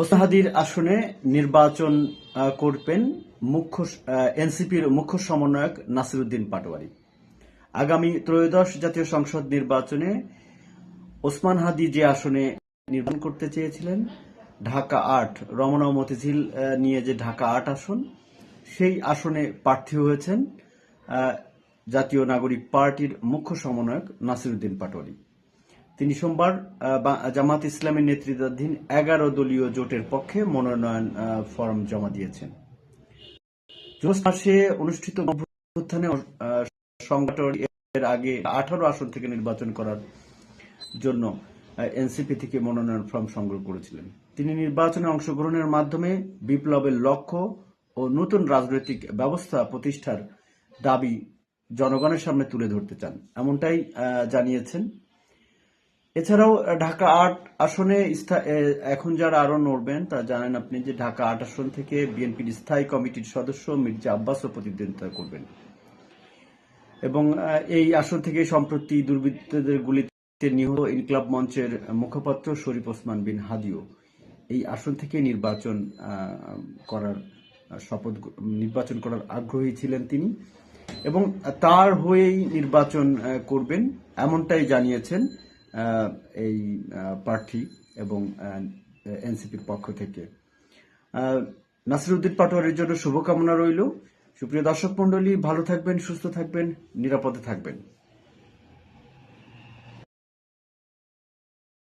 ওসমাহাদির আসনে নির্বাচন করবেন এনসিপির মুখ্য সমন্বয়ক নাসিরউদ্দিন পাটোয়ারি। আগামী ত্রয়োদশ জাতীয় সংসদ নির্বাচনে ওসমান হাদি যে আসনে নির্বাচন করতে চেয়েছিলেন, ঢাকা ৮ রমনা ও মতিঝিল নিয়ে যে ঢাকা ৮ আসন, সেই আসনে প্রার্থী হয়েছেন জাতীয় নাগরিক পার্টির মুখ্য সমন্বয়ক নাসিরউদ্দিন পাটোয়ারি। তিনি সোমবার জামাত ইসলামের নেতৃত্বাধীন ১১ দলীয় জোটের পক্ষে মনোনয়ন ফরম জমা দিয়েছেন। জুন মাসে অনুষ্ঠিত অভ্যুত্থানে সংগঠন এর আগে ১৮ আসন থেকে নির্বাচন করার জন্য এনসিপি থেকে মনোনয়ন ফর্ম সংগ্রহ করেছিলেন। তিনি নির্বাচনে অংশগ্রহণের মাধ্যমে বিপ্লবের লক্ষ্য ও নতুন রাজনৈতিক ব্যবস্থা প্রতিষ্ঠার দাবি জনগণের সামনে তুলে ধরতে চান, এমনটাই জানিয়েছেন। এছাড়াও ঢাকা ৮ আসনে এখন যারা আরো নড়বেন তা জানেন আপনি যে ঢাকা ৮ আসন থেকে বিএনপির স্থায়ী কমিটির সদস্য মির্জা আব্বাসও প্রতিদ্বন্দ্বিতা করবেন এবং এই আসন থেকে সম্প্রতি দুর্বৃত্তদের গুলিতে নিহত ইনকিলাব মঞ্চের মুখপাত্র শরীফ ওসমান বিন হাদিও এই আসন থেকে নির্বাচন করার আগ্রহী ছিলেন তিনি এবং তার হয়েই নির্বাচন করবেন, এমনটাই জানিয়েছেন এই প্রার্থী এবং এনসিপির পক্ষ থেকে। নাসিরউদ্দিন পাটোয়ারির জন্য শুভকামনা রইল। সুপ্রিয় দর্শক মণ্ডলী, ভালো থাকবেন, সুস্থ থাকবেন, নিরাপদে থাকবেন।